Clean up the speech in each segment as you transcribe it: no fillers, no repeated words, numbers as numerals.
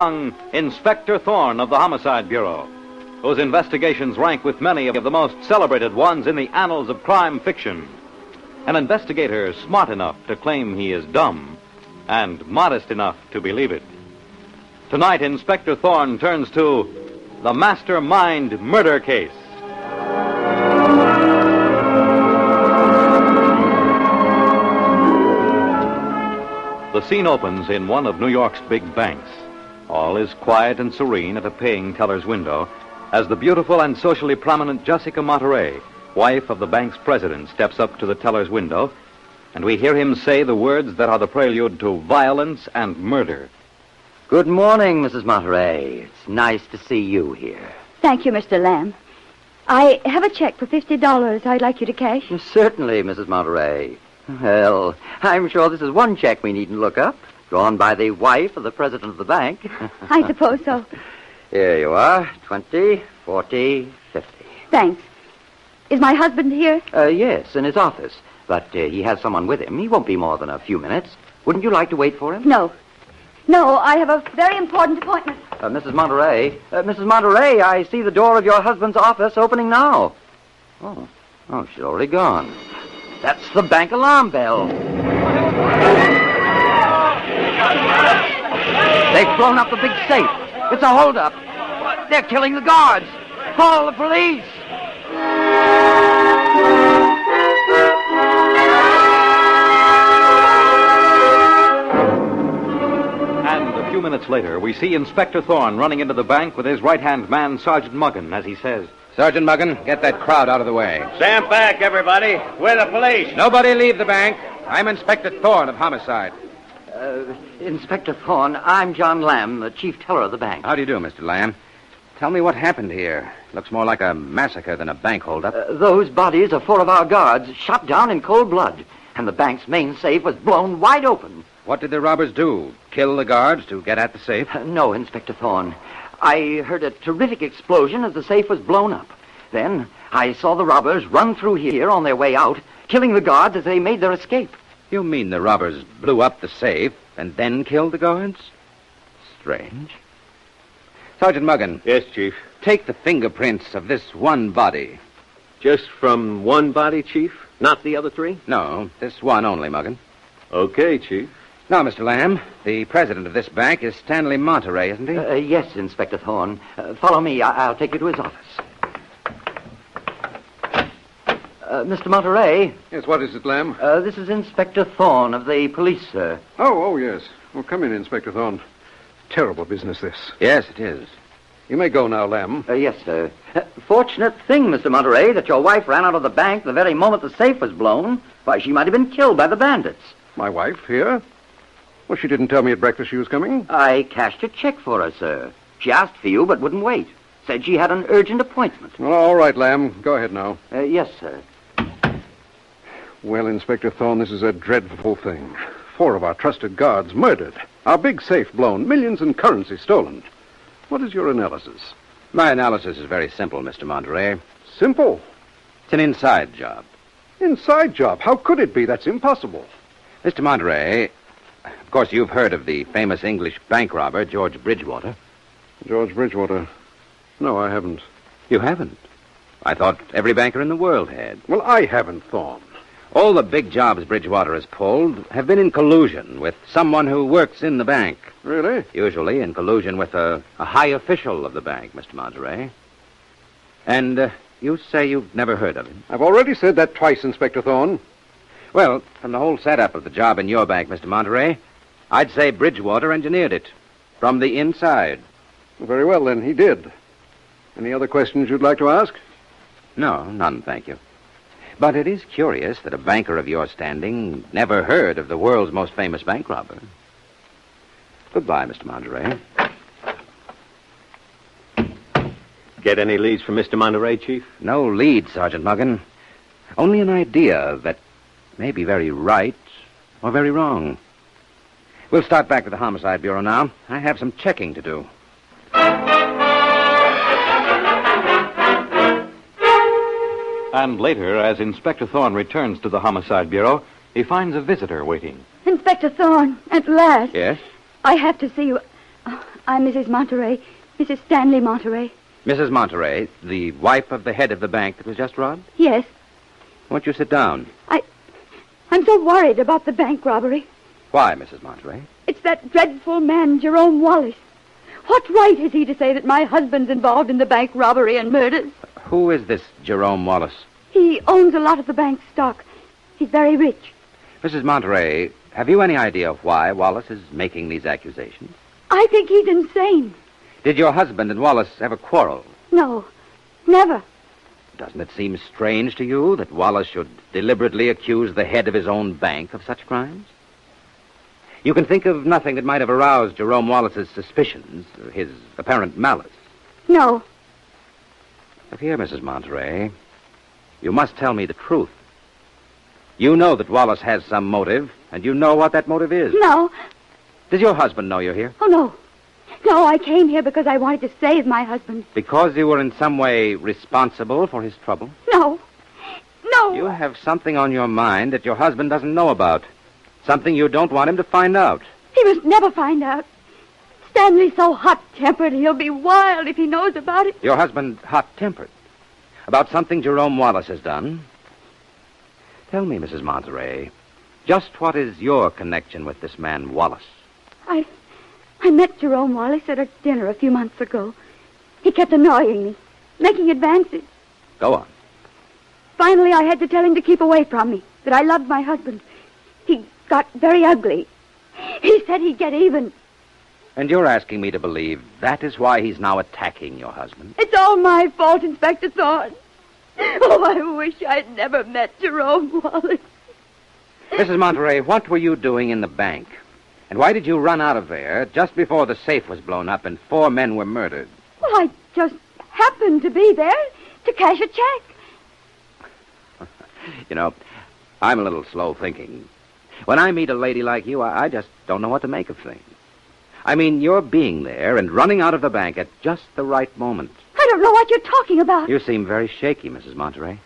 Inspector Thorne of the Homicide Bureau, whose investigations rank with many of the most celebrated ones in the annals of crime fiction. An investigator smart enough to claim he is dumb and modest enough to believe it. Tonight, Inspector Thorne turns to the Mastermind murder case. The scene opens in one of New York's big banks. All is quiet and serene at a paying teller's window as the beautiful and socially prominent Jessica Monterey, wife of the bank's president, steps up to the teller's window, and we hear him say the words that are the prelude to violence and murder. Good morning, Mrs. Monterey. It's nice to see you here. Thank you, Mr. Lamb. I have a check for $50 I'd like you to cash. Certainly, Mrs. Monterey. Well, I'm sure this is one check we needn't look up. Drawn by the wife of the president of the bank. I suppose so. Here you are. 20, 40, 50. Thanks. Is my husband here? Yes, in his office. But he has someone with him. He won't be more than a few minutes. Wouldn't you like to wait for him? No, I have a very important appointment. Mrs. Monterey. Mrs. Monterey, I see the door of your husband's office opening now. Oh, she's already gone. That's the bank alarm bell. They've blown up the big safe. It's a holdup. They're killing the guards. Call the police. And a few minutes later, we see Inspector Thorne running into the bank with his right-hand man, Sergeant Muggan, as he says, Sergeant Muggan, get that crowd out of the way. Stand back, everybody. We're the police. Nobody leave the bank. I'm Inspector Thorne of Homicide. Inspector Thorne, I'm John Lamb, the chief teller of the bank. How do you do, Mr. Lamb? Tell me what happened here. Looks more like a massacre than a bank holdup. Those bodies are 4 of our guards, shot down in cold blood. And the bank's main safe was blown wide open. What did the robbers do? Kill the guards to get at the safe? No, Inspector Thorne. I heard a terrific explosion as the safe was blown up. Then I saw the robbers run through here on their way out, killing the guards as they made their escape. You mean the robbers blew up the safe and then killed the guards? Strange. Sergeant Muggan. Yes, Chief. Take the fingerprints of this one body. Just from one body, Chief? Not the other 3? No, this one only, Muggan. Okay, Chief. Now, Mr. Lamb, the president of this bank is Stanley Monterey, isn't he? Yes, Inspector Thorne. Follow me. I'll take you to his office. Mr. Monterey. Yes, what is it, Lamb? This is Inspector Thorne of the police, sir. Oh, yes. Well, come in, Inspector Thorne. Terrible business, this. Yes, it is. You may go now, Lamb. Yes, sir. Fortunate thing, Mr. Monterey, that your wife ran out of the bank the very moment the safe was blown. Why, she might have been killed by the bandits. My wife here? Well, she didn't tell me at breakfast she was coming. I cashed a check for her, sir. She asked for you, but wouldn't wait. Said she had an urgent appointment. Well, all right, Lamb. Go ahead now. Yes, sir. Well, Inspector Thorne, this is a dreadful thing. 4 of our trusted guards murdered. Our big safe blown. Millions in currency stolen. What is your analysis? My analysis is very simple, Mr. Monterey. Simple. It's an inside job. Inside job? How could it be? That's impossible. Mr. Monterey, of course, you've heard of the famous English bank robber, George Bridgewater. George Bridgewater? No, I haven't. You haven't? I thought every banker in the world had. Well, I haven't, Thorne. All the big jobs Bridgewater has pulled have been in collusion with someone who works in the bank. Really? Usually in collusion with a high official of the bank, Mr. Monterey. And you say you've never heard of him? I've already said that twice, Inspector Thorne. Well, from the whole setup of the job in your bank, Mr. Monterey, I'd say Bridgewater engineered it from the inside. Very well, then. He did. Any other questions you'd like to ask? No, none, thank you. But it is curious that a banker of your standing never heard of the world's most famous bank robber. Goodbye, Mr. Monterey. Get any leads from Mr. Monterey, Chief? No lead, Sergeant Muggan. Only an idea that may be very right or very wrong. We'll start back to the Homicide Bureau now. I have some checking to do. And later, as Inspector Thorne returns to the Homicide Bureau, he finds a visitor waiting. Inspector Thorne, at last. Yes? I have to see you. I'm Mrs. Monterey, Mrs. Stanley Monterey. Mrs. Monterey, the wife of the head of the bank that was just robbed? Yes. Won't you sit down? I'm so worried about the bank robbery. Why, Mrs. Monterey? It's that dreadful man, Jerome Wallace. What right has he to say that my husband's involved in the bank robbery and murders? Who is this Jerome Wallace? He owns a lot of the bank's stock. He's very rich. Mrs. Monterey, have you any idea why Wallace is making these accusations? I think he's insane. Did your husband and Wallace ever quarrel? No, never. Doesn't it seem strange to you that Wallace should deliberately accuse the head of his own bank of such crimes? You can think of nothing that might have aroused Jerome Wallace's suspicions, his apparent malice. No. Look here, Mrs. Monterey. You must tell me the truth. You know that Wallace has some motive, and you know what that motive is. No. Does your husband know you're here? Oh, no. No, I came here because I wanted to save my husband. Because you were in some way responsible for his trouble? No. No. You have something on your mind that your husband doesn't know about. Something you don't want him to find out. He must never find out. Stanley's so hot-tempered, he'll be wild if he knows about it. Your husband hot-tempered? About something Jerome Wallace has done? Tell me, Mrs. Monterey, just what is your connection with this man, Wallace? I met Jerome Wallace at a dinner a few months ago. He kept annoying me, making advances. Go on. Finally, I had to tell him to keep away from me, that I loved my husband. He got very ugly. He said he'd get even. And you're asking me to believe that is why he's now attacking your husband? It's all my fault, Inspector Thorne. Oh, I wish I'd never met Jerome Wallace. Mrs. Monterey, what were you doing in the bank? And why did you run out of there just before the safe was blown up and 4 men were murdered? Well, I just happened to be there to cash a check. You know, I'm a little slow thinking. When I meet a lady like you, I just don't know what to make of things. I mean, you're being there and running out of the bank at just the right moment. I don't know what you're talking about. You seem very shaky, Mrs. Monterey.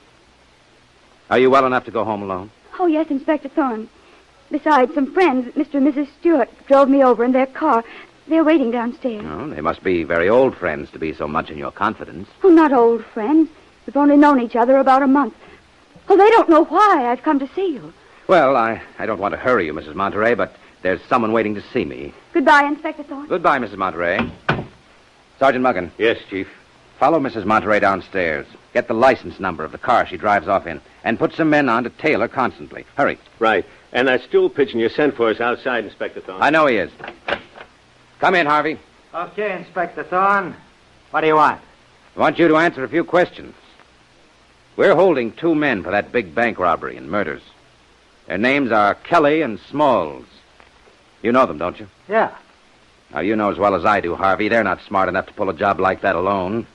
Are you well enough to go home alone? Oh, yes, Inspector Thorne. Besides, some friends, Mr. and Mrs. Stewart, drove me over in their car. They're waiting downstairs. Oh, they must be very old friends to be so much in your confidence. Oh, not old friends. We've only known each other about a month. Well, they don't know why I've come to see you. Well, I don't want to hurry you, Mrs. Monterey, but there's someone waiting to see me. Goodbye, Inspector Thorne. Goodbye, Mrs. Monterey. Sergeant Muggan. Yes, Chief. Follow Mrs. Monterey downstairs. Get the license number of the car she drives off in. And put some men on to tail her constantly. Hurry. Right. And that stool pigeon you sent for is outside, Inspector Thorne. I know he is. Come in, Harvey. Okay, Inspector Thorne. What do you want? I want you to answer a few questions. We're holding 2 men for that big bank robbery and murders. Their names are Kelly and Smalls. You know them, don't you? Yeah. Now, you know as well as I do, Harvey, they're not smart enough to pull a job like that alone.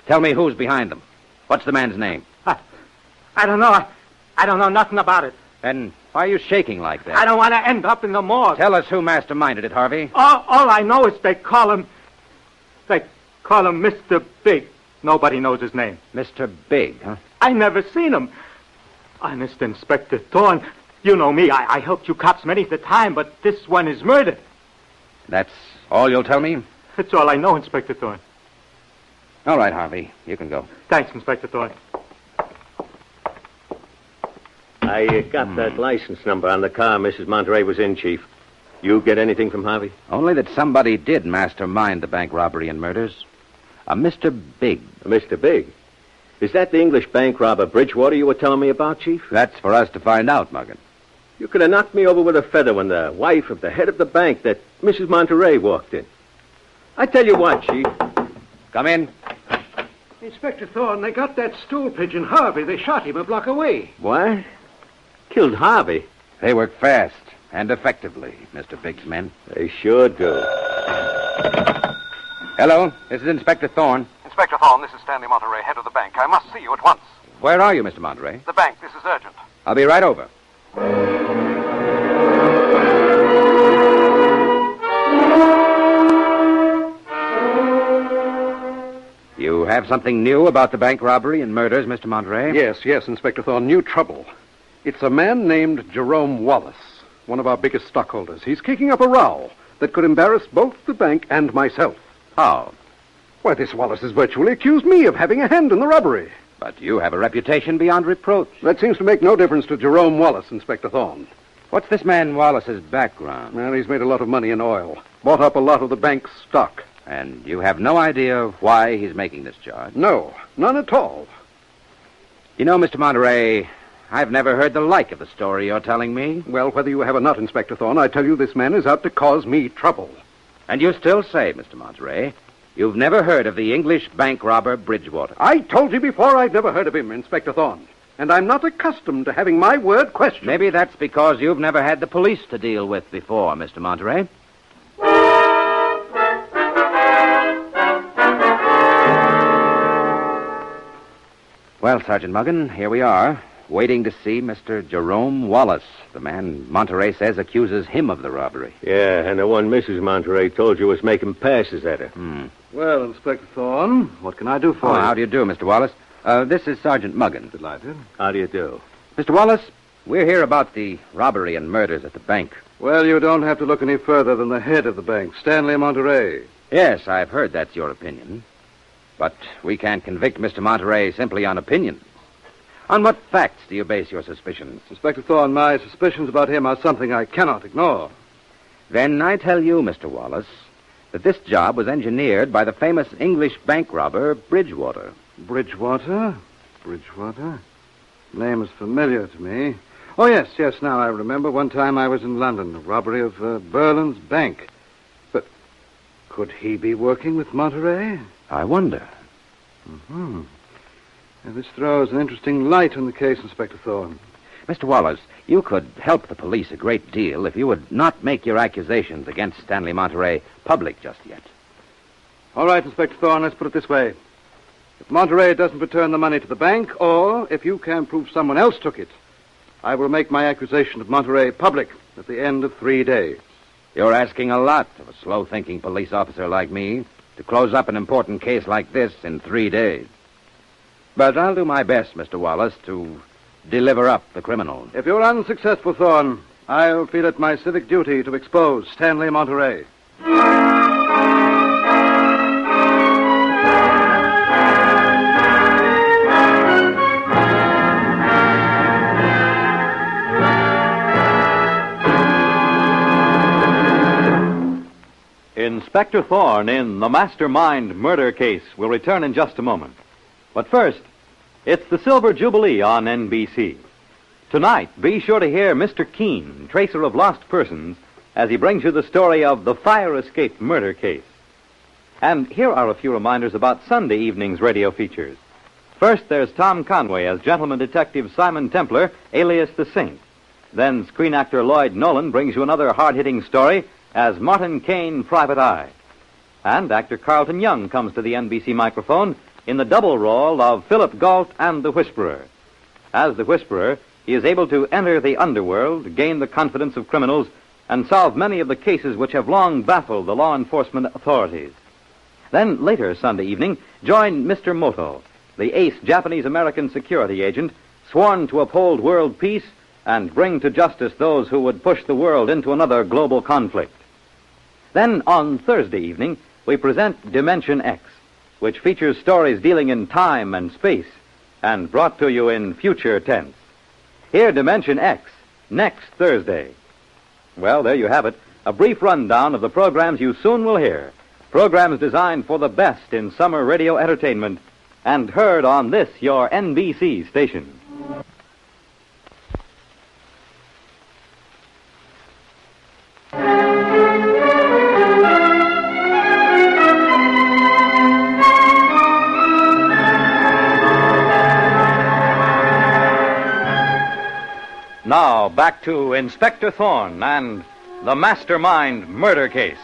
Tell me who's behind them. What's the man's name? I don't know. I don't know nothing about it. Then why are you shaking like that? I don't want to end up in the morgue. Tell us who masterminded it, Harvey. All I know is they call him Mr. Big. Nobody knows his name. Mr. Big, huh? I never seen him. Honest, Inspector Thorne, you know me. I helped you cops many a time, but this one is murder. That's all you'll tell me? That's all I know, Inspector Thorne. All right, Harvey. You can go. Thanks, Inspector Thorne. I got that license number on the car Mrs. Monterey was in, Chief. You get anything from Harvey? Only that somebody did mastermind the bank robbery and murders. A Mr. Big. Mr. Big? Is that the English bank robber Bridgewater you were telling me about, Chief? That's for us to find out, Muggan. You could have knocked me over with a feather when the wife of the head of the bank, that Mrs. Monterey, walked in. I tell you what, Chief. Come in. Inspector Thorne, they got that stool pigeon, Harvey. They shot him a block away. What? Killed Harvey? They work fast and effectively, Mr. Big's men. They sure do. Hello, this is Inspector Thorne. Inspector Thorne, this is Stanley Monterey, head of the bank. I must see you at once. Where are you, Mr. Monterey? The bank, this is urgent. I'll be right over. You have something new about the bank robbery and murders, Mr. Monterey? Yes, Inspector Thorne. New trouble. It's a man named Jerome Wallace, one of our biggest stockholders. He's kicking up a row. that could embarrass both the bank and myself. How? Why, this Wallace has virtually accused me of having a hand in the robbery. But you have a reputation beyond reproach. That seems to make no difference to Jerome Wallace, Inspector Thorne. What's this man Wallace's background? Well, he's made a lot of money in oil. Bought up a lot of the bank's stock. And you have no idea why he's making this charge? No, none at all. You know, Mr. Monterey, I've never heard the like of the story you're telling me. Well, whether you have or not, Inspector Thorne, I tell you this man is out to cause me trouble. And you still say, Mr. Monterey, you've never heard of the English bank robber Bridgewater. I told you before I've never heard of him, Inspector Thorne. And I'm not accustomed to having my word questioned. Maybe that's because you've never had the police to deal with before, Mr. Monterey. Well, Sergeant Muggan, here we are, waiting to see Mr. Jerome Wallace, the man Monterey says accuses him of the robbery. Yeah, and the one Mrs. Monterey told you was making passes at her. Well, Inspector Thorne, what can I do for you? How do you do, Mr. Wallace? This is Sergeant Muggan. Delighted. How do you do? Mr. Wallace, we're here about the robbery and murders at the bank. Well, you don't have to look any further than the head of the bank, Stanley Monterey. Yes, I've heard that's your opinion. But we can't convict Mr. Monterey simply on opinion. On what facts do you base your suspicions? Inspector Thorne, my suspicions about him are something I cannot ignore. Then I tell you, Mr. Wallace, that this job was engineered by the famous English bank robber, Bridgewater. Bridgewater? Bridgewater? Name is familiar to me. Oh, yes, now I remember. One time I was in London, a robbery of Berlin's bank. But could he be working with Monterey? I wonder. Now, this throws an interesting light on the case, Inspector Thorne. Mr. Wallace, you could help the police a great deal if you would not make your accusations against Stanley Monterey public just yet. All right, Inspector Thorne, let's put it this way. If Monterey doesn't return the money to the bank, or if you can prove someone else took it, I will make my accusation of Monterey public at the end of 3 days. You're asking a lot of a slow-thinking police officer like me to close up an important case like this in 3 days. But I'll do my best, Mr. Wallace, to deliver up the criminal. If you're unsuccessful, Thorne, I'll feel it my civic duty to expose Stanley Monterey. Inspector Thorne in the Mastermind murder case will return in just a moment. But first, it's the Silver Jubilee on NBC. Tonight, be sure to hear Mr. Keene, tracer of lost persons, as he brings you the story of the fire escape murder case. And here are a few reminders about Sunday evening's radio features. First, there's Tom Conway as Gentleman Detective Simon Templar, alias the Saint. Then screen actor Lloyd Nolan brings you another hard-hitting story as Martin Kane, Private Eye. And actor Carlton Young comes to the NBC microphone in the double role of Philip Galt and the Whisperer. As the Whisperer, he is able to enter the underworld, gain the confidence of criminals, and solve many of the cases which have long baffled the law enforcement authorities. Then, later Sunday evening, join Mr. Moto, the ace Japanese-American security agent, sworn to uphold world peace and bring to justice those who would push the world into another global conflict. Then, on Thursday evening, we present Dimension X, which features stories dealing in time and space, and brought to you in future tense. Hear Dimension X next Thursday. Well, there you have it, a brief rundown of the programs you soon will hear. Programs designed for the best in summer radio entertainment, and heard on this, your NBC station. Now, back to Inspector Thorne and the Mastermind murder case.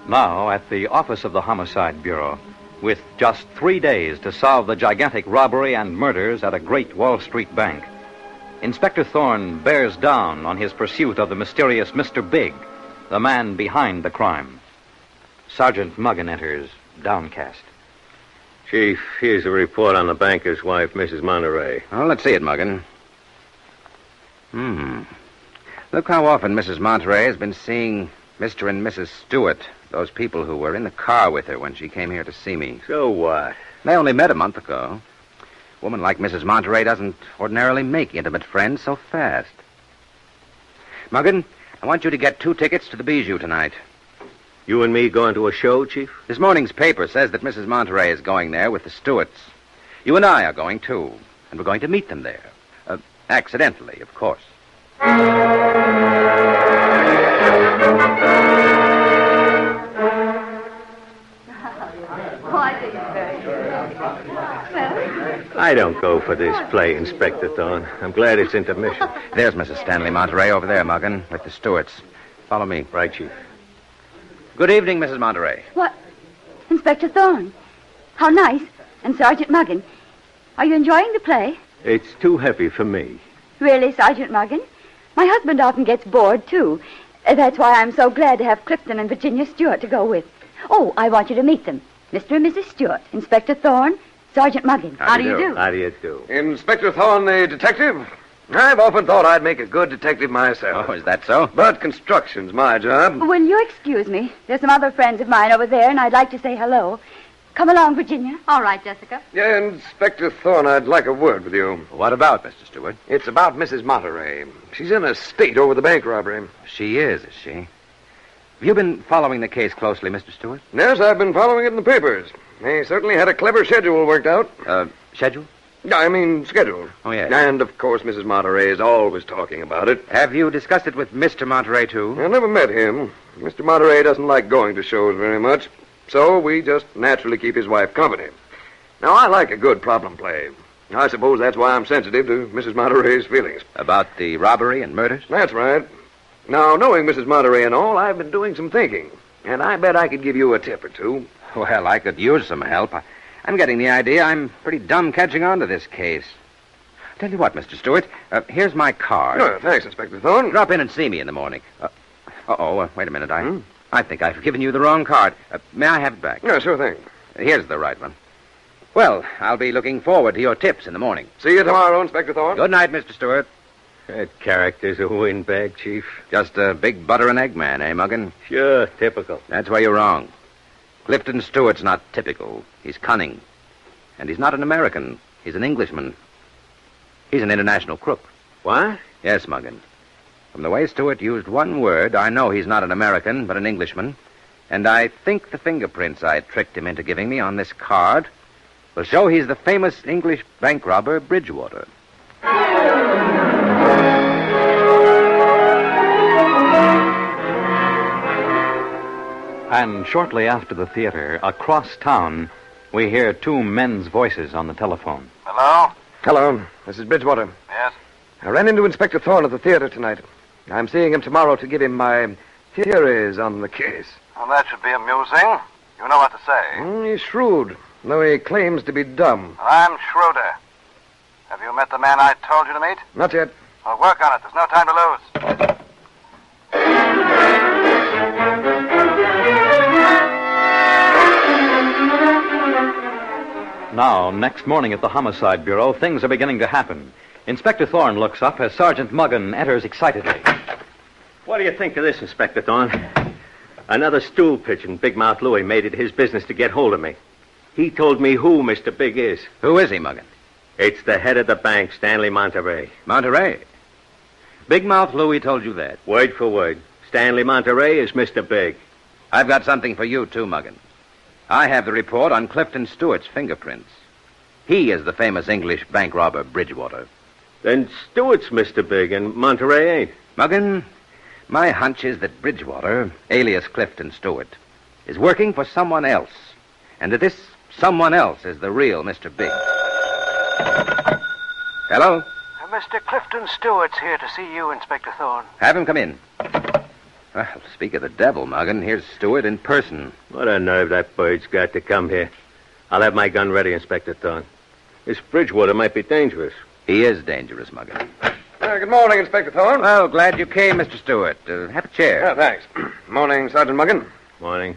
Now, at the office of the Homicide Bureau, with just 3 days to solve the gigantic robbery and murders at a great Wall Street bank, Inspector Thorne bears down on his pursuit of the mysterious Mr. Big, the man behind the crime. Sergeant Muggan enters, downcast. Chief, here's a report on the banker's wife, Mrs. Monterey. Well, let's see it, Muggan. Look how often Mrs. Monterey has been seeing Mr. and Mrs. Stewart, those people who were in the car with her when she came here to see me. So what? They only met a month ago. A woman like Mrs. Monterey doesn't ordinarily make intimate friends so fast. Muggan, I want you to get 2 tickets to the Bijou tonight. You and me going to a show, Chief? This morning's paper says that Mrs. Monterey is going there with the Stewarts. You and I are going, too, and we're going to meet them there. Accidentally, of course. I don't go for this play, Inspector Thorne. I'm glad it's intermission. There's Mrs. Stanley Monterey over there, Muggan, with the Stewarts. Follow me. Right, Chief. Good evening, Mrs. Monterey. What? Inspector Thorne. How nice. And Sergeant Muggan. Are you enjoying the play? It's too heavy for me. Really, Sergeant Muggan? My husband often gets bored, too. That's why I'm so glad to have Clifton and Virginia Stewart to go with. Oh, I want you to meet them. Mr. and Mrs. Stewart, Inspector Thorne, Sergeant Muggan. How do you do? How do you do? Inspector Thorne, the detective? I've often thought I'd make a good detective myself. Oh, is that so? But construction's my job. Will you excuse me? There's some other friends of mine over there, and I'd like to say hello. Come along, Virginia. All right, Jessica. Yeah, Inspector Thorne, I'd like a word with you. What about, Mr. Stewart? It's about Mrs. Monterey. She's in a state over the bank robbery. She is she? Have you been following the case closely, Mr. Stewart? Yes, I've been following it in the papers. They certainly had a clever schedule worked out. Schedule? Schedule. Oh, yes. And, of course, Mrs. Monterey is always talking about it. Have you discussed it with Mr. Monterey, too? I never met him. Mr. Monterey doesn't like going to shows very much, so we just naturally keep his wife company. Now, I like a good problem play. I suppose that's why I'm sensitive to Mrs. Monterey's feelings. About the robbery and murders? That's right. Now, knowing Mrs. Monterey and all, I've been doing some thinking, and I bet I could give you a tip or two. Well, I could use some help. I'm getting the idea I'm pretty dumb catching on to this case. Tell you what, Mr. Stewart, here's my card. Oh, thanks, Inspector Thorne. Drop in and see me in the morning. Wait a minute. I think I've given you the wrong card. May I have it back? Yeah, sure thing. Here's the right one. Well, I'll be looking forward to your tips in the morning. See you tomorrow, Inspector Thorne. Good night, Mr. Stewart. That character's a windbag, Chief. Just a big butter and egg man, eh, Muggan? Sure, typical. That's where you're wrong. Clifton Stewart's not typical. He's cunning. And he's not an American. He's an Englishman. He's an international crook. What? Yes, Muggan. From the way Stewart used one word, I know he's not an American, but an Englishman. And I think the fingerprints I tricked him into giving me on this card will show he's the famous English bank robber, Bridgewater. And shortly after the theater, across town, we hear 2 men's voices on the telephone. Hello? Hello, this is Bridgewater. Yes? I ran into Inspector Thorne at the theater tonight. I'm seeing him tomorrow to give him my theories on the case. Well, that should be amusing. You know what to say. He's shrewd, though he claims to be dumb. I'm Schroeder. Have you met the man I told you to meet? Not yet. Well, work on it. There's no time to lose. Now, next morning at the Homicide Bureau, things are beginning to happen. Inspector Thorne looks up as Sergeant Muggan enters excitedly. What do you think of this, Inspector Thorne? Another stool pigeon, Big Mouth Louie, made it his business to get hold of me. He told me who Mr. Big is. Who is he, Muggan? It's the head of the bank, Stanley Monterey. Monterey. Big Mouth Louie told you that. Word for word. Stanley Monterey is Mr. Big. I've got something for you, too, Muggan. I have the report on Clifton Stewart's fingerprints. He is the famous English bank robber, Bridgewater. Then Stewart's Mr. Big and Monterey ain't. Muggan, my hunch is that Bridgewater, alias Clifton Stewart, is working for someone else. And that this someone else is the real Mr. Big. Hello? Mr. Clifton Stewart's here to see you, Inspector Thorne. Have him come in. Well, speak of the devil, Muggan. Here's Stewart in person. What a nerve that bird's got to come here. I'll have my gun ready, Inspector Thorne. This Bridgewater might be dangerous. He is dangerous, Muggan. Good morning, Inspector Thorne. Well, glad you came, Mr. Stewart. Have a chair. Yeah, thanks. Morning, Sergeant Muggan. Morning.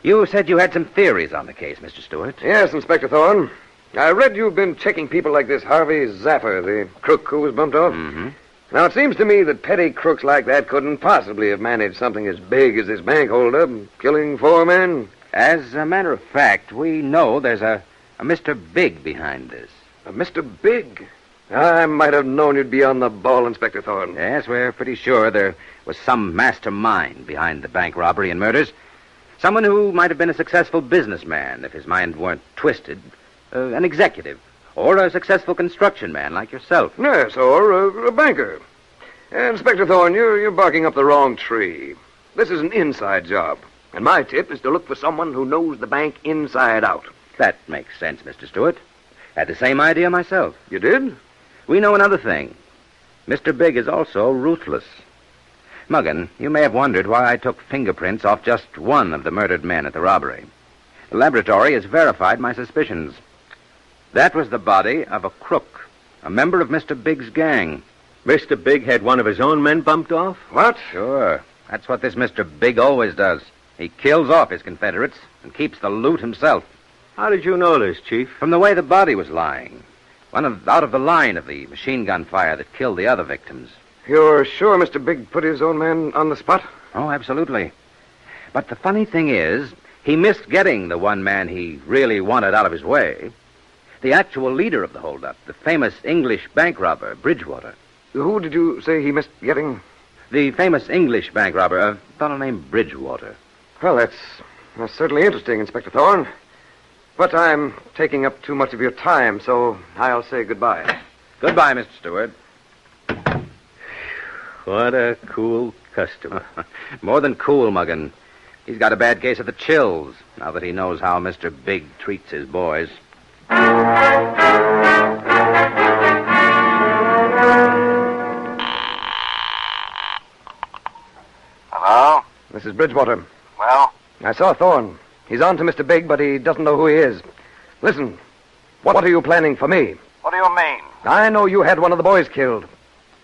You said you had some theories on the case, Mr. Stewart. Yes, Inspector Thorne. I read you've been checking people like this Harvey Zaffer, the crook who was bumped off. Mm-hmm. Now, it seems to me that petty crooks like that couldn't possibly have managed something as big as this bank holdup, killing 4 men. As a matter of fact, we know there's a Mr. Big behind this. Mr. Big? I might have known you'd be on the ball, Inspector Thorne. Yes, we're pretty sure there was some mastermind behind the bank robbery and murders. Someone who might have been a successful businessman if his mind weren't twisted. An executive. Or a successful construction man like yourself. Yes, or a banker. Inspector Thorne, you're barking up the wrong tree. This is an inside job. And my tip is to look for someone who knows the bank inside out. That makes sense, Mr. Stewart. Had the same idea myself. You did? We know another thing. Mr. Big is also ruthless. Muggin, you may have wondered why I took fingerprints off just one of the murdered men at the robbery. The laboratory has verified my suspicions. That was the body of a crook, a member of Mr. Big's gang. Mr. Big had one of his own men bumped off? What? Sure. That's what this Mr. Big always does. He kills off his Confederates and keeps the loot himself. How did you know this, Chief? From the way the body was lying. Out of the line of the machine gun fire that killed the other victims. You're sure Mr. Big put his own man on the spot? Oh, absolutely. But the funny thing is, he missed getting the one man he really wanted out of his way. The actual leader of the holdup, the famous English bank robber, Bridgewater. Who did you say he missed getting? The famous English bank robber, a fellow named Bridgewater. Well, that's certainly interesting, Inspector Thorne. But I'm taking up too much of your time, so I'll say goodbye. Goodbye, Mr. Stewart. What a cool customer. More than cool, Muggin. He's got a bad case of the chills, now that he knows how Mr. Big treats his boys. Hello? This is Bridgewater. Well? I saw Thorne. He's on to Mr. Big, but he doesn't know who he is. Listen, what are you planning for me? What do you mean? I know you had one of the boys killed.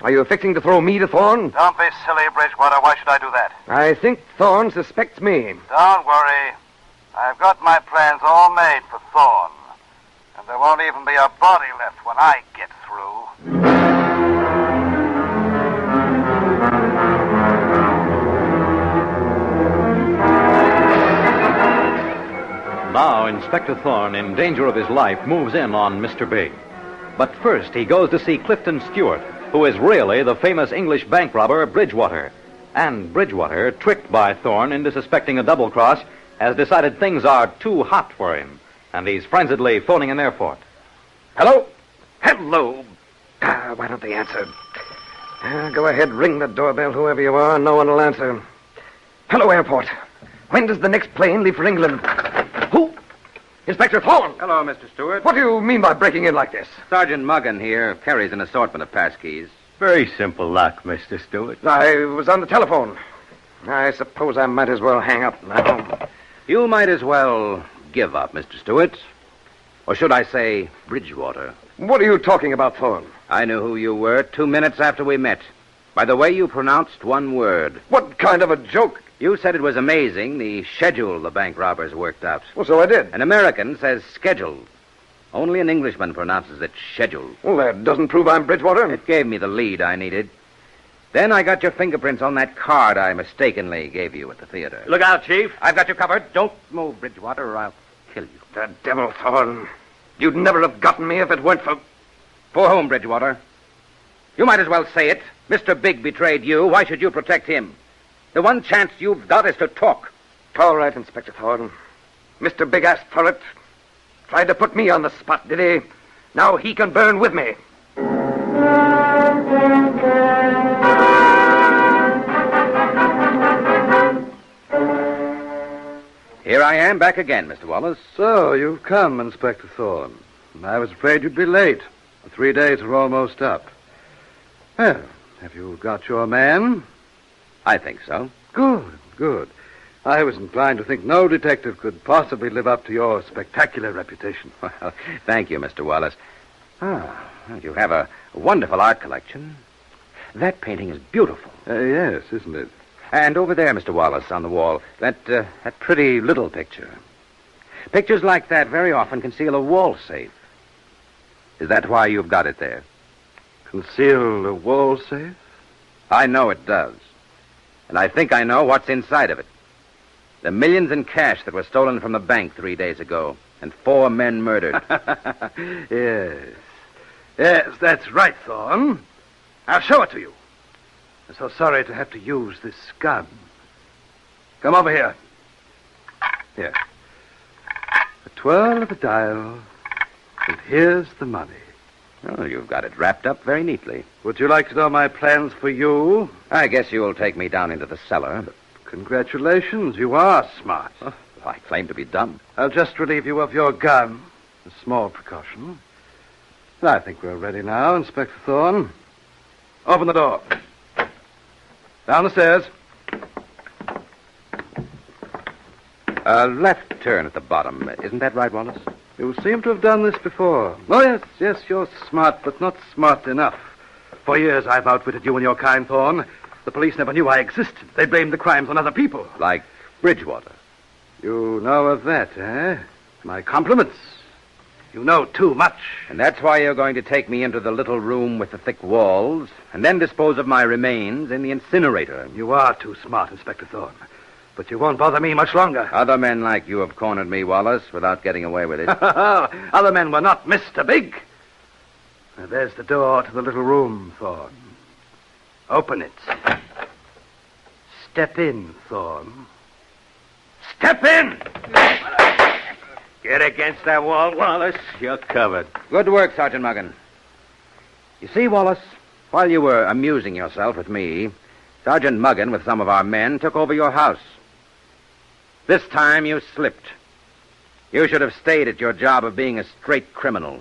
Are you fixing to throw me to Thorne? Don't be silly, Bridgewater. Why should I do that? I think Thorne suspects me. Don't worry. I've got my plans all made for Thorne. And there won't even be a body left when I get through. Now, Inspector Thorne, in danger of his life, moves in on Mr. Big. But first, he goes to see Clifton Stewart, who is really the famous English bank robber, Bridgewater. And Bridgewater, tricked by Thorne into suspecting a double-cross, has decided things are too hot for him, and he's frenziedly phoning an airport. Hello? Hello? Why don't they answer? Go ahead, ring the doorbell, whoever you are. No one will answer. Hello, airport. When does the next plane leave for England? Who? Inspector Thorne! Hello, Mr. Stewart. What do you mean by breaking in like this? Sergeant Muggin here carries an assortment of passkeys. Very simple lock, Mr. Stewart. I was on the telephone. I suppose I might as well hang up now. You might as well give up, Mr. Stewart. Or should I say, Bridgewater. What are you talking about, Thorne? I knew who you were 2 minutes after we met. By the way you pronounced one word. What kind of a joke? You said it was amazing, the schedule the bank robbers worked out. Well, so I did. An American says schedule. Only an Englishman pronounces it schedule. Well, that doesn't prove I'm Bridgewater. It gave me the lead I needed. Then I got your fingerprints on that card I mistakenly gave you at the theater. Look out, Chief. I've got you covered. Don't move, Bridgewater, or I'll kill you. The devil, Thorne. You'd never have gotten me if it weren't for... For whom, Bridgewater? You might as well say it. Mr. Big betrayed you. Why should you protect him? The one chance you've got is to talk. All right, Inspector Thorne. Mr. Big asked for it. Tried to put me on the spot, did he? Now he can burn with me. Here I am, back again, Mr. Wallace. So, you've come, Inspector Thorne. I was afraid you'd be late. The 3 days are almost up. Well, have you got your man? I think so. Good, good. I was inclined to think no detective could possibly live up to your spectacular reputation. Well, thank you, Mr. Wallace. You have a wonderful art collection. That painting is beautiful. Yes, isn't it? And over there, Mr. Wallace, on the wall, that pretty little picture. Pictures like that very often conceal a wall safe. Is that why you've got it there? Conceal a wall safe? I know it does. And I think I know what's inside of it. The millions in cash that were stolen from the bank 3 days ago, and 4 men murdered. Yes. Yes, that's right, Thorne. I'll show it to you. I'm so sorry to have to use this gun. Come over here. Here. A twirl of a dial, and here's the money. Oh, you've got it wrapped up very neatly. Would you like to know my plans for you? I guess you'll take me down into the cellar. Congratulations, you are smart. Oh, I claim to be dumb. I'll just relieve you of your gun. A small precaution. I think we're ready now, Inspector Thorne. Open the door. Down the stairs. Left turn at the bottom. Isn't that right, Wallace? You seem to have done this before. Oh, yes, you're smart, but not smart enough. For years I've outwitted you and your kind, Thorne. The police never knew I existed. They blamed the crimes on other people. Like Bridgewater. You know of that, eh? My compliments. You know too much. And that's why you're going to take me into the little room with the thick walls, and then dispose of my remains in the incinerator. You are too smart, Inspector Thorne. But you won't bother me much longer. Other men like you have cornered me, Wallace, without getting away with it. Other men were not Mr. Big. Now, there's the door to the little room, Thorne. Open it. Step in, Thorne. Step in! Get against that wall, Wallace. You're covered. Good work, Sergeant Muggan. You see, Wallace, while you were amusing yourself with me, Sergeant Muggan, with some of our men, took over your house. This time you slipped. You should have stayed at your job of being a straight criminal.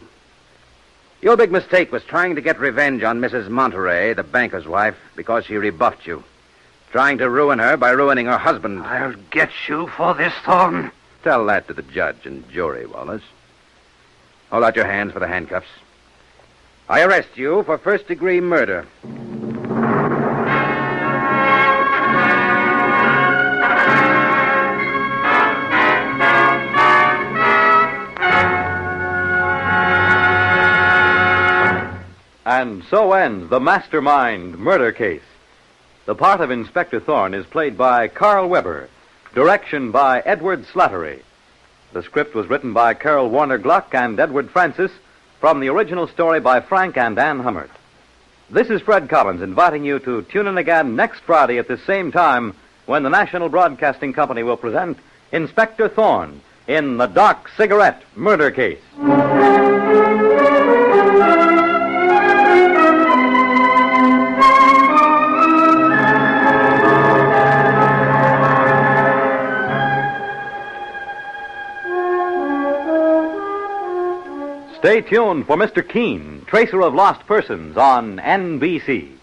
Your big mistake was trying to get revenge on Mrs. Monterey, the banker's wife, because she rebuffed you. Trying to ruin her by ruining her husband. I'll get you for this, Thorne. Tell that to the judge and jury, Wallace. Hold out your hands for the handcuffs. I arrest you for first-degree murder. And so ends the Mastermind murder case. The part of Inspector Thorne is played by Carl Weber. Direction by Edward Slattery. The script was written by Carol Warner Gluck and Edward Francis from the original story by Frank and Ann Hummert. This is Fred Collins inviting you to tune in again next Friday at the same time when the National Broadcasting Company will present Inspector Thorne in the Doc Cigarette murder case. Stay tuned for Mr. Keene, Tracer of Lost Persons on NBC.